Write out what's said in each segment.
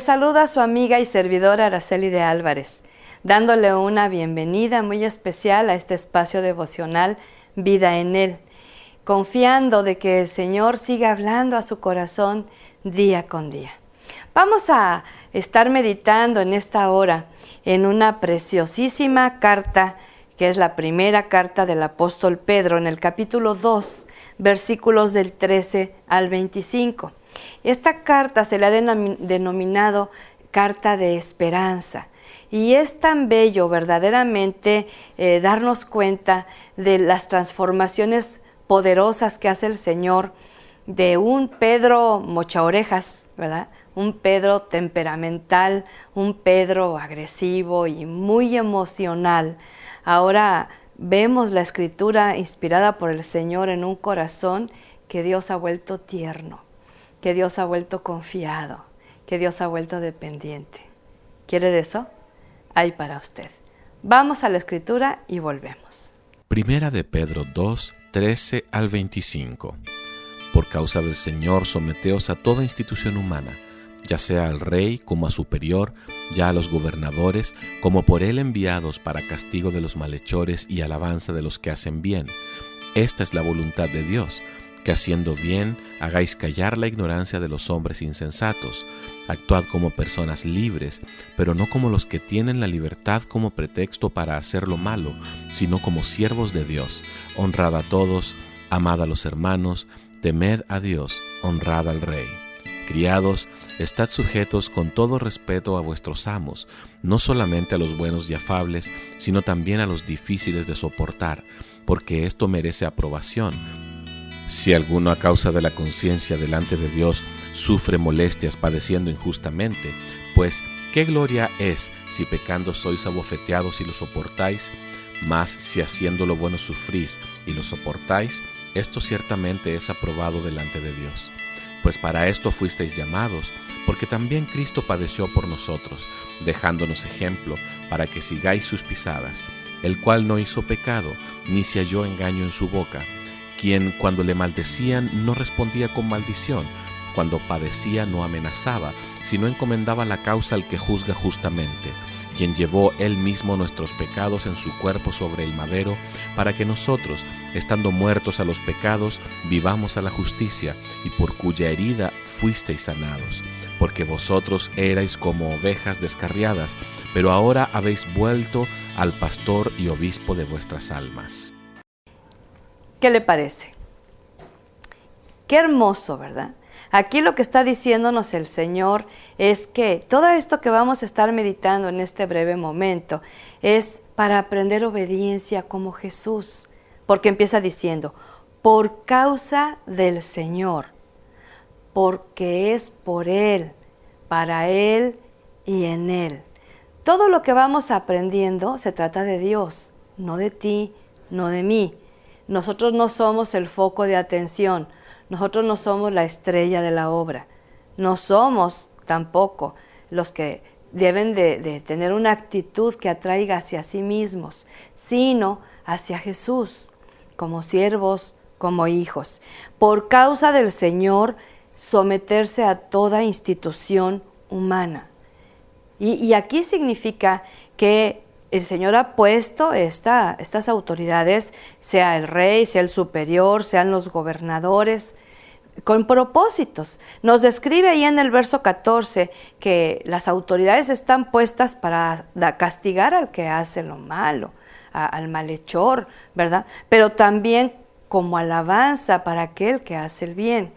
saluda su amiga y servidora Araceli de Álvarez, dándole una bienvenida muy especial a este espacio devocional Vida en Él, confiando de que el Señor siga hablando a su corazón día con día. Vamos a estar meditando en esta hora en una preciosísima carta, que es la primera carta del apóstol Pedro, en el capítulo 2, versículos del 13 al 25. Esta carta se le ha denominado carta de esperanza, y es tan bello verdaderamente darnos cuenta de las transformaciones poderosas que hace el Señor de un Pedro mochaorejas, ¿verdad? Un Pedro temperamental, un Pedro agresivo y muy emocional. Ahora vemos la escritura inspirada por el Señor en un corazón que Dios ha vuelto tierno, que Dios ha vuelto confiado, que Dios ha vuelto dependiente. ¿Quiere de eso? Hay para usted. Vamos a la escritura y volvemos. Primera de Pedro 2, 13 al 25. Por causa del Señor, someteos a toda institución humana, ya sea al rey como a superior, ya a los gobernadores, como por él enviados para castigo de los malhechores y alabanza de los que hacen bien. Esta es la voluntad de Dios, que haciendo bien hagáis callar la ignorancia de los hombres insensatos. Actuad como personas libres, pero no como los que tienen la libertad como pretexto para hacer lo malo, sino como siervos de Dios. Honrad a todos, amad a los hermanos, temed a Dios, honrad al Rey. Criados, estad sujetos con todo respeto a vuestros amos, no solamente a los buenos y afables, sino también a los difíciles de soportar, porque esto merece aprobación. Si alguno a causa de la conciencia delante de Dios sufre molestias padeciendo injustamente, pues ¿qué gloria es si pecando sois abofeteados y lo soportáis? Mas si haciendo lo bueno sufrís y lo soportáis, esto ciertamente es aprobado delante de Dios. Pues para esto fuisteis llamados, porque también Cristo padeció por nosotros, dejándonos ejemplo para que sigáis sus pisadas, el cual no hizo pecado, ni se halló engaño en su boca, quien cuando le maldecían no respondía con maldición, cuando padecía no amenazaba, sino encomendaba la causa al que juzga justamente, quien llevó él mismo nuestros pecados en su cuerpo sobre el madero, para que nosotros, estando muertos a los pecados, vivamos a la justicia, y por cuya herida fuisteis sanados. Porque vosotros erais como ovejas descarriadas, pero ahora habéis vuelto al pastor y obispo de vuestras almas. ¿Qué le parece? Qué hermoso, ¿verdad? Aquí lo que está diciéndonos el Señor es que todo esto que vamos a estar meditando en este breve momento es para aprender obediencia como Jesús, porque empieza diciendo, por causa del Señor, porque es por Él, para Él y en Él. Todo lo que vamos aprendiendo se trata de Dios, no de ti, no de mí. Nosotros no somos el foco de atención, nosotros no somos la estrella de la obra, no somos tampoco los que deben de tener una actitud que atraiga hacia sí mismos, sino hacia Jesús, como siervos, como hijos. Por causa del Señor, someterse a toda institución humana. Y aquí significa que el Señor ha puesto estas autoridades, sea el rey, sea el superior, sean los gobernadores, con propósitos. Nos describe ahí en el verso 14 que las autoridades están puestas para castigar al que hace lo malo, al malhechor, ¿verdad? Pero también como alabanza para aquel que hace el bien.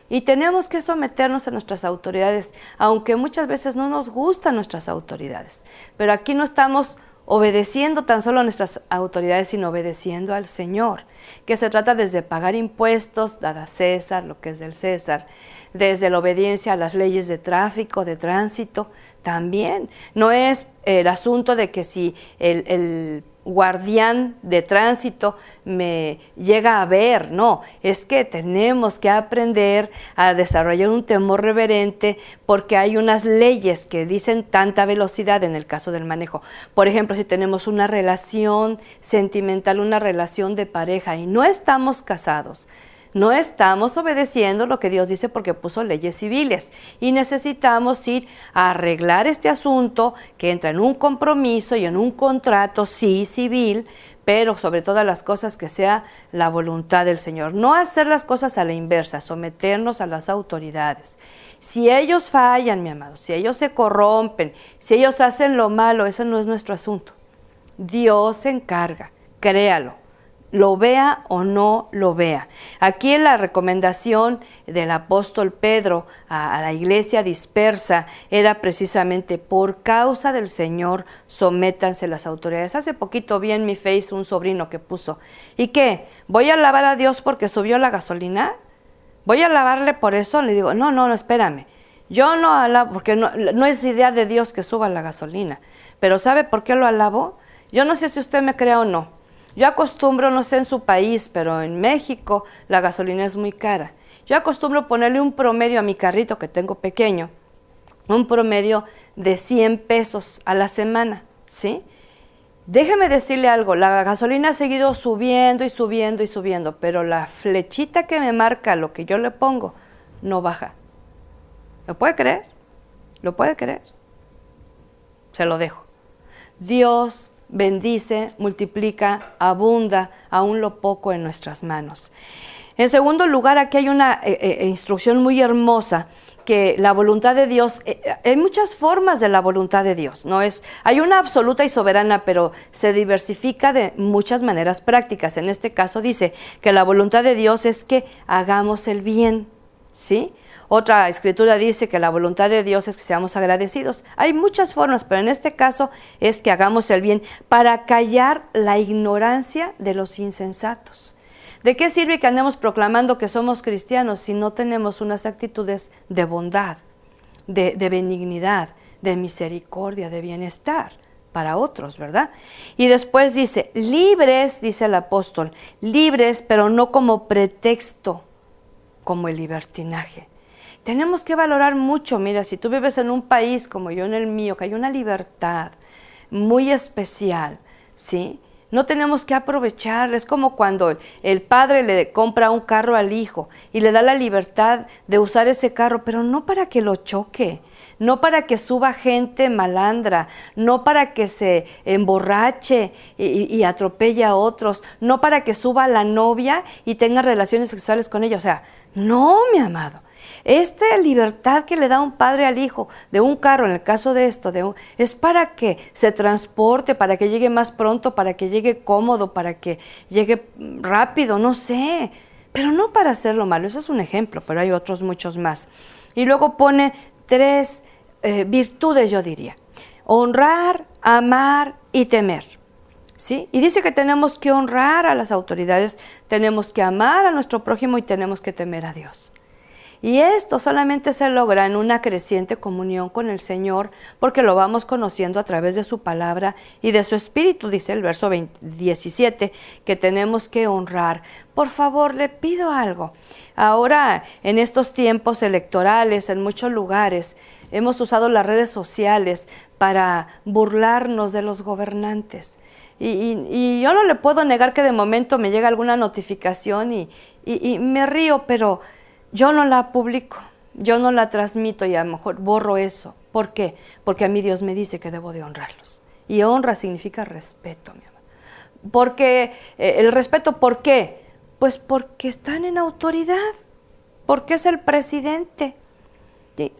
Y tenemos que someternos a nuestras autoridades, aunque muchas veces no nos gustan nuestras autoridades. Pero aquí no estamos obedeciendo tan solo a nuestras autoridades, sino obedeciendo al Señor, que se trata desde pagar impuestos, dar a César lo que es del César, desde la obediencia a las leyes de tráfico, de tránsito, también. No es el asunto de que si el guardián de tránsito me llega a ver, no, es que tenemos que aprender a desarrollar un temor reverente porque hay unas leyes que dicen tanta velocidad en el caso del manejo. Por ejemplo, si tenemos una relación sentimental, una relación de pareja y no estamos casados, No estamos obedeciendo lo que Dios dice porque puso leyes civiles y necesitamos ir a arreglar este asunto que entra en un compromiso y en un contrato, sí, civil, pero sobre todas las cosas que sea la voluntad del Señor. No hacer las cosas a la inversa, someternos a las autoridades. Si ellos fallan, mi amado, si ellos se corrompen, si ellos hacen lo malo, ese no es nuestro asunto. Dios se encarga, créalo. Lo vea o no lo vea. Aquí la recomendación del apóstol Pedro a la iglesia dispersa era precisamente: por causa del Señor, sométanse las autoridades. Hace poquito vi en mi Face un sobrino que puso: ¿y qué? ¿Voy a alabar a Dios porque subió la gasolina? ¿Voy a alabarle por eso? Le digo, no, espérame. Yo no alabo, porque no es idea de Dios que suba la gasolina. Pero ¿sabe por qué lo alabo? Yo no sé si usted me crea o no. Yo acostumbro, no sé en su país, pero en México la gasolina es muy cara. Yo acostumbro ponerle un promedio a mi carrito que tengo pequeño, un promedio de 100 pesos a la semana, ¿sí? Déjeme decirle algo, la gasolina ha seguido subiendo y subiendo y subiendo, pero la flechita que me marca lo que yo le pongo no baja. ¿Lo puede creer? ¿Lo puede creer? Se lo dejo. Dios bendice, multiplica, abunda aún lo poco en nuestras manos. En segundo lugar, aquí hay una instrucción muy hermosa, que la voluntad de Dios, hay muchas formas de la voluntad de Dios, hay una absoluta y soberana, pero se diversifica de muchas maneras prácticas. En este caso dice que la voluntad de Dios es que hagamos el bien, ¿sí? Otra escritura dice que la voluntad de Dios es que seamos agradecidos. Hay muchas formas, pero en este caso es que hagamos el bien para callar la ignorancia de los insensatos. ¿De qué sirve que andemos proclamando que somos cristianos si no tenemos unas actitudes de bondad, de benignidad, de misericordia, de bienestar para otros, verdad? Y después dice, libres, dice el apóstol, libres, pero no como pretexto, como el libertinaje. Tenemos que valorar mucho, mira, si tú vives en un país como yo en el mío, que hay una libertad muy especial, ¿sí? No tenemos que aprovecharla. Es como cuando el padre le compra un carro al hijo y le da la libertad de usar ese carro, pero no para que lo choque, no para que suba gente malandra, no para que se emborrache y atropelle a otros, no para que suba a la novia y tenga relaciones sexuales con ella. O sea, no, mi amado. Esta libertad que le da un padre al hijo de un carro, en el caso de esto, es para que se transporte, para que llegue más pronto, para que llegue cómodo, para que llegue rápido, no sé, pero no para hacerlo malo. Eso es un ejemplo, pero hay otros muchos más. Y luego pone 3 virtudes, yo diría: honrar, amar y temer. ¿Sí? Y dice que tenemos que honrar a las autoridades, tenemos que amar a nuestro prójimo y tenemos que temer a Dios. Y esto solamente se logra en una creciente comunión con el Señor, porque lo vamos conociendo a través de su palabra y de su espíritu. Dice el verso 17 que tenemos que honrar. Por favor, le pido algo. Ahora, en estos tiempos electorales, en muchos lugares, hemos usado las redes sociales para burlarnos de los gobernantes. Y yo no le puedo negar que de momento me llega alguna notificación y me río, pero yo no la publico, yo no la transmito y a lo mejor borro eso. ¿Por qué? Porque a mí Dios me dice que debo de honrarlos. Y honra significa respeto, mi amor. Porque el respeto, ¿por qué? Pues porque están en autoridad, porque es el presidente. ¿Sí?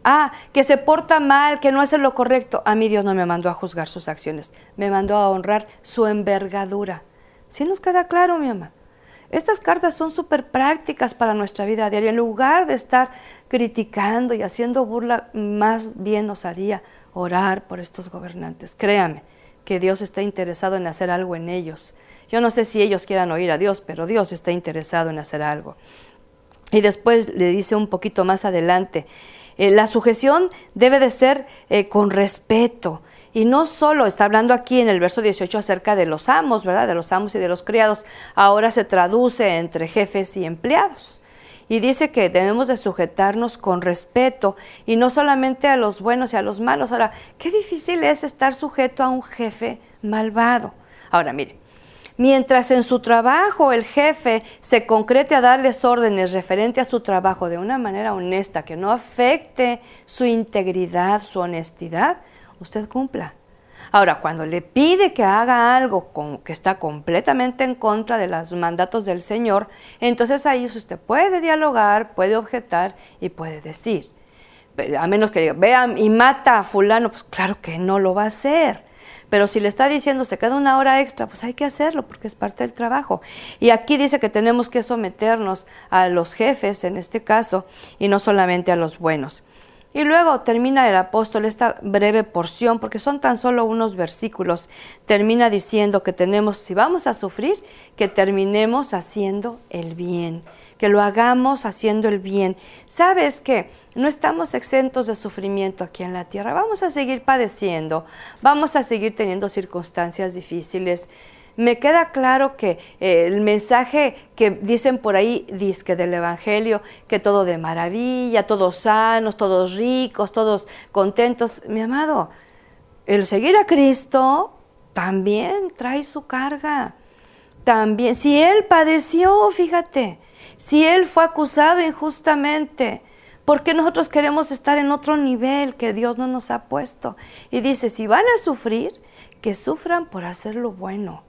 Que se porta mal, que no hace lo correcto. A mí Dios no me mandó a juzgar sus acciones, me mandó a honrar su envergadura. ¿Sí nos queda claro, mi amor? Estas cartas son súper prácticas para nuestra vida diaria. En lugar de estar criticando y haciendo burla, más bien nos haría orar por estos gobernantes. Créame que Dios está interesado en hacer algo en ellos. Yo no sé si ellos quieran oír a Dios, pero Dios está interesado en hacer algo. Y después le dice un poquito más adelante, la sujeción debe de ser con respeto. Y no solo está hablando aquí en el verso 18 acerca de los amos, ¿verdad? De los amos y de los criados. Ahora se traduce entre jefes y empleados. Y dice que debemos de sujetarnos con respeto y no solamente a los buenos y a los malos. Ahora, qué difícil es estar sujeto a un jefe malvado. Ahora, mire, Mientras en su trabajo el jefe se concrete a darles órdenes referente a su trabajo de una manera honesta, que no afecte su integridad, su honestidad, usted cumpla. Ahora, cuando le pide que haga algo que está completamente en contra de los mandatos del Señor, entonces ahí usted puede dialogar, puede objetar y puede decir. A menos que diga, vea y mata a fulano, pues claro que no lo va a hacer. Pero si le está diciendo se queda una hora extra, pues hay que hacerlo porque es parte del trabajo. Y aquí dice que tenemos que someternos a los jefes, en este caso, y no solamente a los buenos. Y luego termina el apóstol esta breve porción, porque son tan solo unos versículos, termina diciendo que tenemos, si vamos a sufrir, que terminemos haciendo el bien, que lo hagamos haciendo el bien. ¿Sabes qué? No estamos exentos de sufrimiento aquí en la tierra, vamos a seguir padeciendo, vamos a seguir teniendo circunstancias difíciles. Me queda claro que el mensaje que dicen por ahí, dizque del Evangelio, que todo de maravilla, todos sanos, todos ricos, todos contentos. Mi amado, el seguir a Cristo también trae su carga. También, si Él padeció, fíjate, si Él fue acusado injustamente, ¿por qué nosotros queremos estar en otro nivel que Dios no nos ha puesto? Y dice, si van a sufrir, que sufran por hacer lo bueno,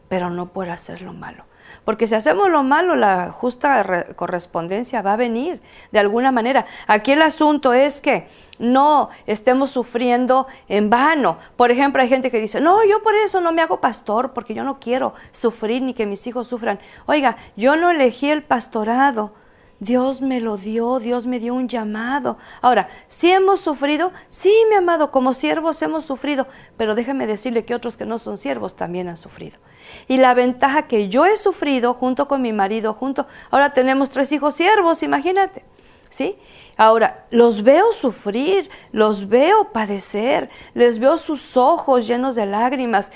pero no por hacer lo malo. Porque si hacemos lo malo, la justa correspondencia va a venir de alguna manera. Aquí el asunto es que no estemos sufriendo en vano. Por ejemplo, hay gente que dice, no, yo por eso no me hago pastor, porque yo no quiero sufrir ni que mis hijos sufran. Oiga, yo no elegí el pastorado. Dios me lo dio, Dios me dio un llamado. Ahora, ¿sí hemos sufrido? Sí, mi amado, como siervos hemos sufrido, pero déjeme decirle que otros que no son siervos también han sufrido. Y la ventaja que yo he sufrido junto con mi marido, ahora tenemos 3 hijos siervos, imagínate, ¿sí? Ahora, los veo sufrir, los veo padecer, les veo sus ojos llenos de lágrimas,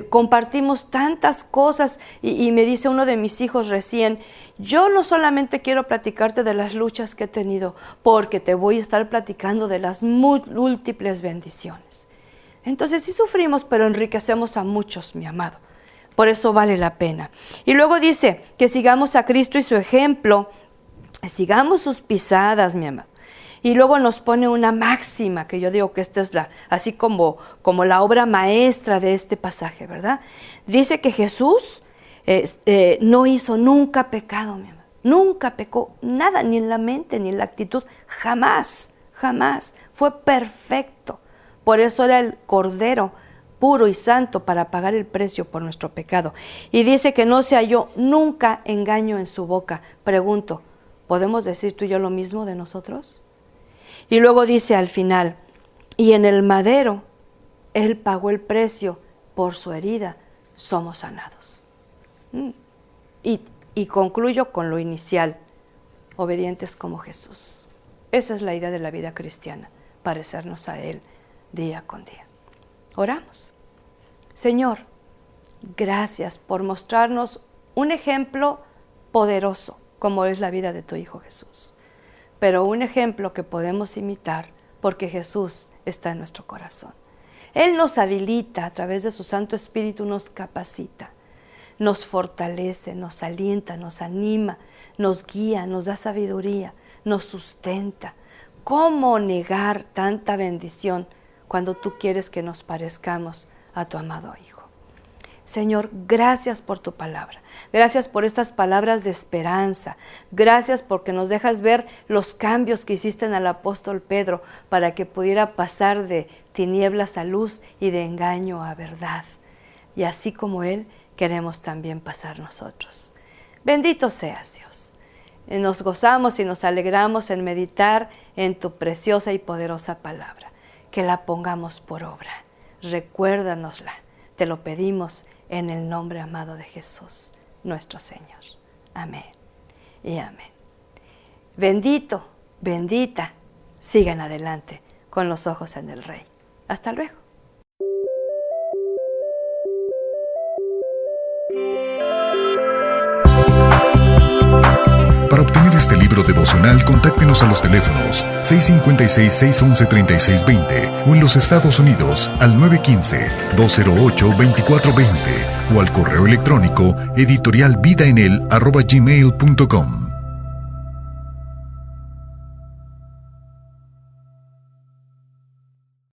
compartimos tantas cosas y me dice uno de mis hijos recién, yo no solamente quiero platicarte de las luchas que he tenido, porque te voy a estar platicando de las múltiples bendiciones. Entonces sí sufrimos, pero enriquecemos a muchos, mi amado. Por eso vale la pena. Y luego dice que sigamos a Cristo y su ejemplo, sigamos sus pisadas, mi amado. Y luego nos pone una máxima, que yo digo que esta es así como la obra maestra de este pasaje, ¿verdad? Dice que Jesús no hizo nunca pecado, mi amado. Nunca pecó nada, ni en la mente, ni en la actitud. Jamás, jamás. Fue perfecto. Por eso era el Cordero puro y santo para pagar el precio por nuestro pecado. Y dice que no se halló nunca engaño en su boca. Pregunto, ¿podemos decir tú y yo lo mismo de nosotros? Y luego dice al final, y en el madero, Él pagó el precio, por su herida somos sanados. Y concluyo con lo inicial, obedientes como Jesús. Esa es la idea de la vida cristiana, parecernos a Él día con día. Oramos. Señor, gracias por mostrarnos un ejemplo poderoso, como es la vida de tu Hijo Jesús. Pero un ejemplo que podemos imitar porque Jesús está en nuestro corazón. Él nos habilita a través de su Santo Espíritu, nos capacita, nos fortalece, nos alienta, nos anima, nos guía, nos da sabiduría, nos sustenta. ¿Cómo negar tanta bendición cuando tú quieres que nos parezcamos a tu amado Hijo? Señor, gracias por tu palabra. Gracias por estas palabras de esperanza. Gracias porque nos dejas ver los cambios que hiciste en el apóstol Pedro para que pudiera pasar de tinieblas a luz y de engaño a verdad. Y así como Él, queremos también pasar nosotros. Bendito seas, Dios. Nos gozamos y nos alegramos en meditar en tu preciosa y poderosa palabra. Que la pongamos por obra. Recuérdanosla. Te lo pedimos en el nombre amado de Jesús, nuestro Señor. Amén y amén. Bendito, bendita, sigan adelante con los ojos en el Rey. Hasta luego. Para obtener este libro devocional, contáctenos a los teléfonos 656-611-3620 o en los Estados Unidos al 915-208-2420 o al correo electrónico editorialvidaenel@gmail.com.